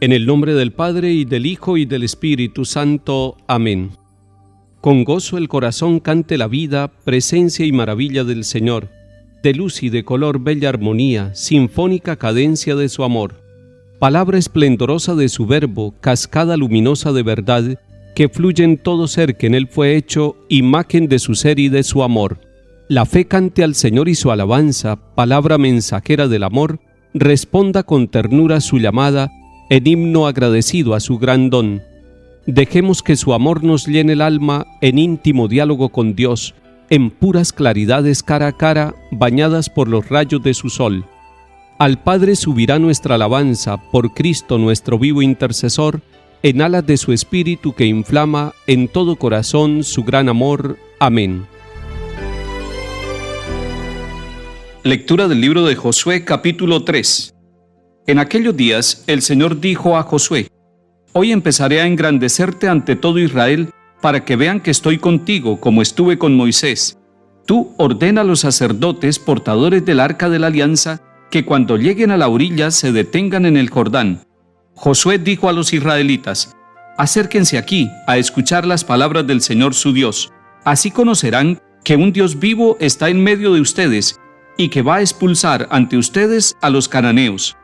En el nombre del Padre, y del Hijo, y del Espíritu Santo. Amén. Con gozo el corazón cante la vida, presencia y maravilla del Señor. De luz y de color bella armonía, sinfónica cadencia de su amor. Palabra esplendorosa de su verbo, cascada luminosa de verdad, que fluye en todo ser que en él fue hecho, imagen de su ser y de su amor. La fe cante al Señor y su alabanza, palabra mensajera del amor, responda con ternura su llamada, en himno agradecido a su gran don. Dejemos que su amor nos llene el alma en íntimo diálogo con Dios, en puras claridades cara a cara, bañadas por los rayos de su sol. Al Padre subirá nuestra alabanza, por Cristo nuestro vivo intercesor, en alas de su Espíritu que inflama en todo corazón su gran amor. Amén. Lectura del libro de Josué, capítulo 3. En aquellos días el Señor dijo a Josué: Hoy empezaré a engrandecerte ante todo Israel, para que vean que estoy contigo, como estuve con Moisés. Tú ordena a los sacerdotes portadores del arca de la alianza, que cuando lleguen a la orilla se detengan en el Jordán. Josué dijo a los israelitas: Acérquense aquí a escuchar las palabras del Señor su Dios. Así conocerán que un Dios vivo está en medio de ustedes, y que va a expulsar ante ustedes a los cananeos.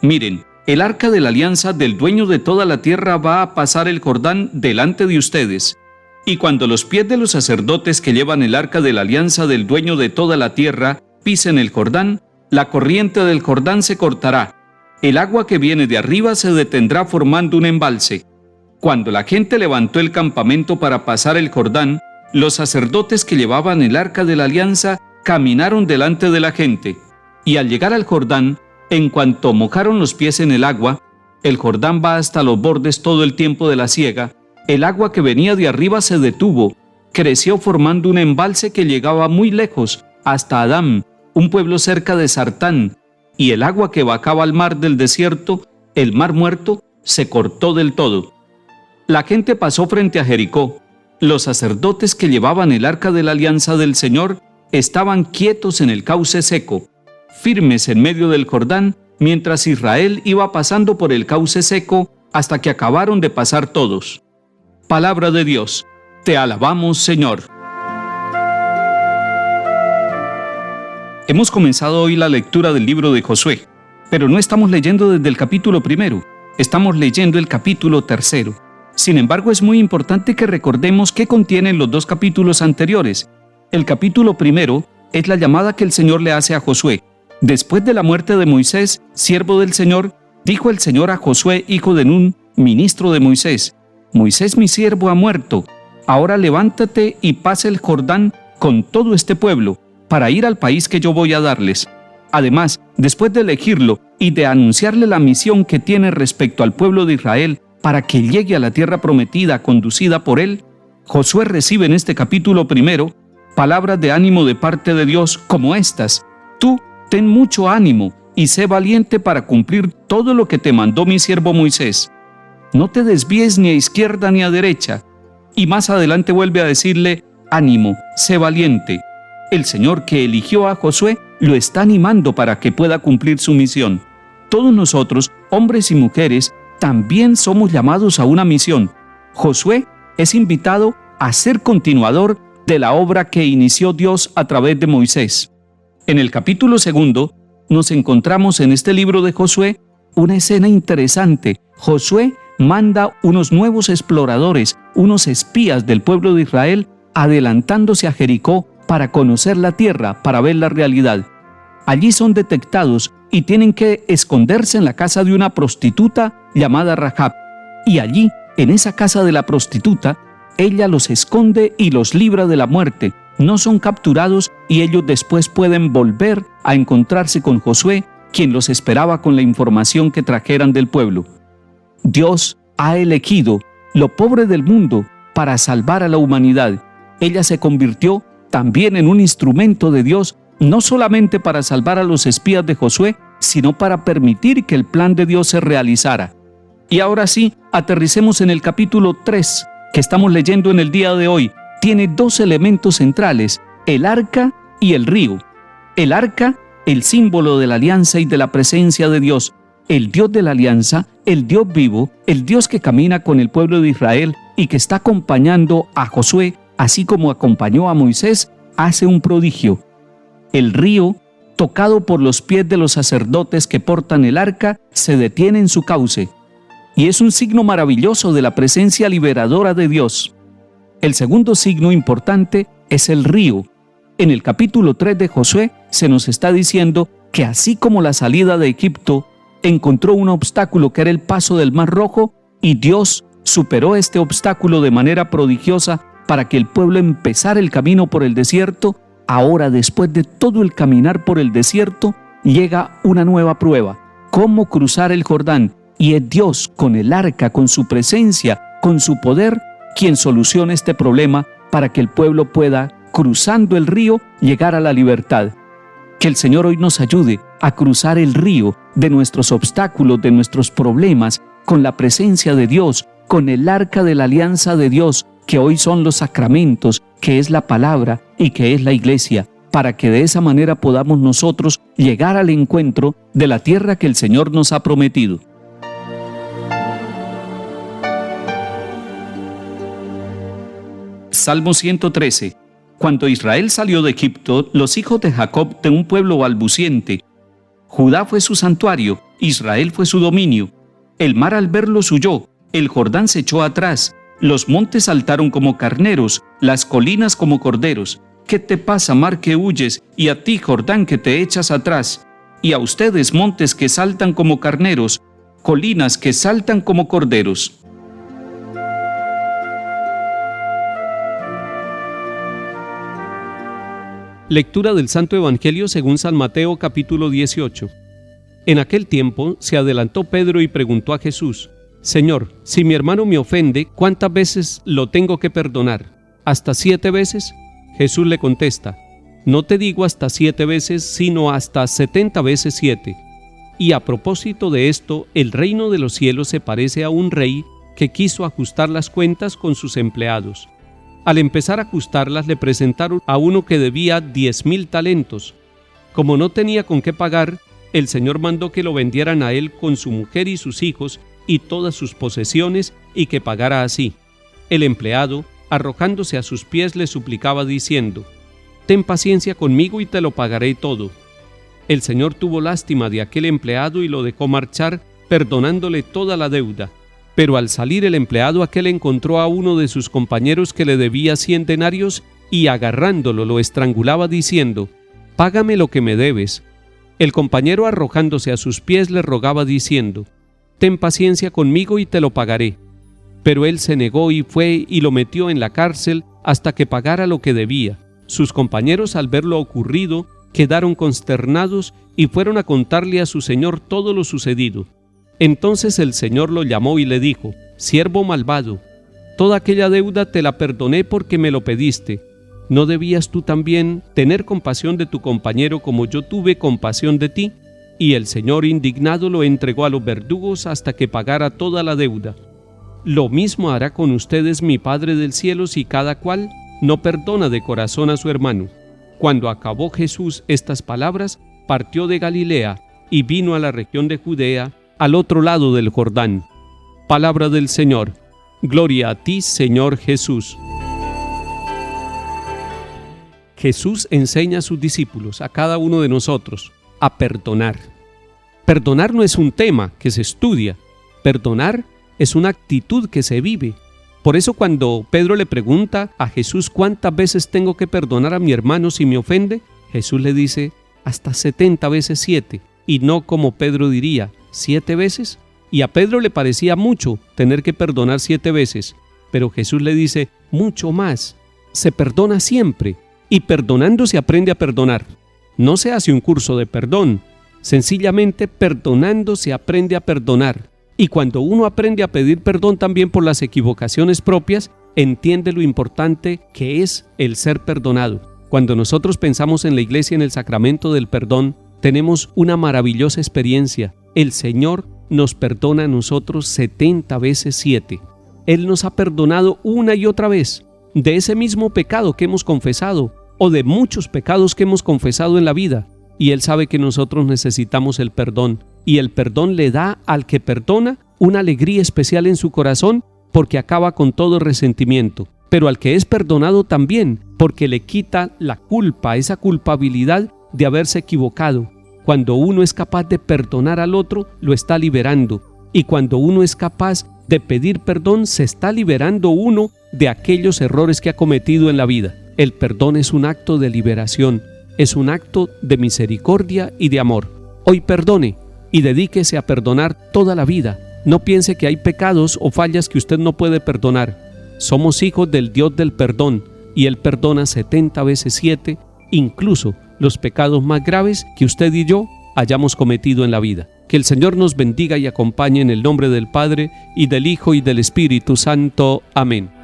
Miren, el arca de la alianza del dueño de toda la tierra va a pasar el Jordán delante de ustedes. Y cuando los pies de los sacerdotes que llevan el arca de la alianza del dueño de toda la tierra pisen el Jordán, la corriente del Jordán se cortará. El agua que viene de arriba se detendrá formando un embalse. Cuando la gente levantó el campamento para pasar el Jordán, los sacerdotes que llevaban el arca de la alianza caminaron delante de la gente. Y al llegar al Jordán, en cuanto mojaron los pies en el agua, el Jordán va hasta los bordes todo el tiempo de la siega, el agua que venía de arriba se detuvo, creció formando un embalse que llegaba muy lejos, hasta Adám, un pueblo cerca de Sartán, y el agua que bajaba al mar del desierto, el mar muerto, se cortó del todo. La gente pasó frente a Jericó. Los sacerdotes que llevaban el arca de la alianza del Señor estaban quietos en el cauce seco, firmes en medio del Jordán, mientras Israel iba pasando por el cauce seco hasta que acabaron de pasar todos. Palabra de Dios. Te alabamos, Señor. Hemos comenzado hoy la lectura del libro de Josué, pero no estamos leyendo desde el capítulo 1, estamos leyendo el capítulo 3. Sin embargo, es muy importante que recordemos qué contienen los dos capítulos anteriores. El capítulo 1 es la llamada que el Señor le hace a Josué. Después de la muerte de Moisés, siervo del Señor, dijo el Señor a Josué, hijo de Nun, ministro de Moisés: Moisés mi siervo ha muerto. Ahora levántate y pasa el Jordán con todo este pueblo, para ir al país que yo voy a darles. Además, después de elegirlo y de anunciarle la misión que tiene respecto al pueblo de Israel para que llegue a la tierra prometida conducida por él, Josué recibe en este capítulo 1 palabras de ánimo de parte de Dios como estas: Tú ten mucho ánimo y sé valiente para cumplir todo lo que te mandó mi siervo Moisés. No te desvíes ni a izquierda ni a derecha. Y más adelante vuelve a decirle: ánimo, sé valiente. El Señor que eligió a Josué lo está animando para que pueda cumplir su misión. Todos nosotros, hombres y mujeres, también somos llamados a una misión. Josué es invitado a ser continuador de la obra que inició Dios a través de Moisés. En el capítulo 2 nos encontramos en este libro de Josué una escena interesante. Josué manda unos nuevos exploradores, unos espías del pueblo de Israel, adelantándose a Jericó para conocer la tierra, para ver la realidad. Allí son detectados y tienen que esconderse en la casa de una prostituta llamada Rahab. Y allí, en esa casa de la prostituta, ella los esconde y los libra de la muerte. No son capturados y ellos después pueden volver a encontrarse con Josué, quien los esperaba con la información que trajeran del pueblo. Dios ha elegido lo pobre del mundo para salvar a la humanidad. Ella se convirtió también en un instrumento de Dios, no solamente para salvar a los espías de Josué, sino para permitir que el plan de Dios se realizara. Y ahora sí, aterricemos en el capítulo 3, que estamos leyendo en el día de hoy. Tiene dos elementos centrales: el arca y el río. El arca, el símbolo de la alianza y de la presencia de Dios. el Dios de la alianza, el Dios vivo, el Dios que camina con el pueblo de Israel y que está acompañando a Josué, así como acompañó a Moisés, hace un prodigio. El río, tocado por los pies de los sacerdotes que portan el arca, se detiene en su cauce, y es un signo maravilloso de la presencia liberadora de Dios. El segundo signo importante es el río. En el capítulo 3 de Josué se nos está diciendo que así como la salida de Egipto encontró un obstáculo que era el paso del Mar Rojo, y Dios superó este obstáculo de manera prodigiosa para que el pueblo empezara el camino por el desierto, ahora después de todo el caminar por el desierto, llega una nueva prueba: cómo cruzar el Jordán, y es Dios con el arca, con su presencia, con su poder, quien soluciona este problema para que el pueblo pueda, cruzando el río, llegar a la libertad. Que el Señor hoy nos ayude a cruzar el río de nuestros obstáculos, de nuestros problemas, con la presencia de Dios, con el arca de la alianza de Dios, que hoy son los sacramentos, que es la palabra y que es la iglesia, para que de esa manera podamos nosotros llegar al encuentro de la tierra que el Señor nos ha prometido. Salmo 113. Cuando Israel salió de Egipto, los hijos de Jacob de un pueblo balbuciente. Judá fue su santuario, Israel fue su dominio. El mar al verlos huyó, el Jordán se echó atrás, los montes saltaron como carneros, las colinas como corderos. ¿Qué te pasa, mar, que huyes, y a ti, Jordán, que te echas atrás? Y a ustedes, montes que saltan como carneros, colinas que saltan como corderos. Lectura del Santo Evangelio según San Mateo, capítulo 18. En aquel tiempo se adelantó Pedro y preguntó a Jesús: Señor, si mi hermano me ofende, ¿cuántas veces lo tengo que perdonar? ¿Hasta 7 veces? Jesús le contesta: No te digo hasta 7 veces, sino hasta 70 veces 7. Y a propósito de esto, el reino de los cielos se parece a un rey que quiso ajustar las cuentas con sus empleados. Al empezar a ajustarlas, le presentaron a uno que debía 10,000 talentos. Como no tenía con qué pagar, el Señor mandó que lo vendieran a él con su mujer y sus hijos y todas sus posesiones, y que pagara así. El empleado, arrojándose a sus pies, le suplicaba diciendo: Ten paciencia conmigo y te lo pagaré todo. El Señor tuvo lástima de aquel empleado y lo dejó marchar, perdonándole toda la deuda. Pero al salir el empleado aquel encontró a uno de sus compañeros que le debía 100 denarios y agarrándolo lo estrangulaba diciendo: Págame lo que me debes. El compañero, arrojándose a sus pies, le rogaba diciendo: Ten paciencia conmigo y te lo pagaré. Pero él se negó y fue y lo metió en la cárcel hasta que pagara lo que debía. Sus compañeros, al ver lo ocurrido, quedaron consternados y fueron a contarle a su señor todo lo sucedido. Entonces el Señor lo llamó y le dijo: Siervo malvado, toda aquella deuda te la perdoné porque me lo pediste. ¿No debías tú también tener compasión de tu compañero como yo tuve compasión de ti? Y el Señor, indignado, lo entregó a los verdugos hasta que pagara toda la deuda. Lo mismo hará con ustedes mi Padre del cielo si cada cual no perdona de corazón a su hermano. Cuando acabó Jesús estas palabras, partió de Galilea y vino a la región de Judea, al otro lado del Jordán. Palabra del Señor. Gloria a ti, Señor Jesús. Jesús enseña a sus discípulos, a cada uno de nosotros, a perdonar. Perdonar no es un tema que se estudia. Perdonar es una actitud que se vive. Por eso cuando Pedro le pregunta a Jesús: ¿cuántas veces tengo que perdonar a mi hermano si me ofende? Jesús le dice: hasta 70 veces 7. Y no como Pedro diría, 7 veces. Y a Pedro le parecía mucho tener que perdonar 7 veces. Pero Jesús le dice: mucho más. Se perdona siempre. Y perdonando se aprende a perdonar. No se hace un curso de perdón. Sencillamente perdonando se aprende a perdonar. Y cuando uno aprende a pedir perdón también por las equivocaciones propias, entiende lo importante que es el ser perdonado. Cuando nosotros pensamos en la iglesia, en el sacramento del perdón, tenemos una maravillosa experiencia. El Señor nos perdona a nosotros 70 veces 7. Él nos ha perdonado una y otra vez de ese mismo pecado que hemos confesado o de muchos pecados que hemos confesado en la vida. y Él sabe que nosotros necesitamos el perdón, y el perdón le da al que perdona una alegría especial en su corazón porque acaba con todo resentimiento, pero al que es perdonado también porque le quita la culpa, esa culpabilidad de haberse equivocado. Cuando uno es capaz de perdonar al otro, lo está liberando, y cuando uno es capaz de pedir perdón, se está liberando uno de aquellos errores que ha cometido en la vida. El perdón es un acto de liberación, es un acto de misericordia y de amor. Hoy perdone y dedíquese a perdonar toda la vida. No piense que hay pecados o fallas que usted no puede perdonar. Somos hijos del Dios del perdón, y Él perdona 70 veces 7, incluso los pecados más graves que usted y yo hayamos cometido en la vida. Que el Señor nos bendiga y acompañe en el nombre del Padre, y del Hijo, y del Espíritu Santo. Amén.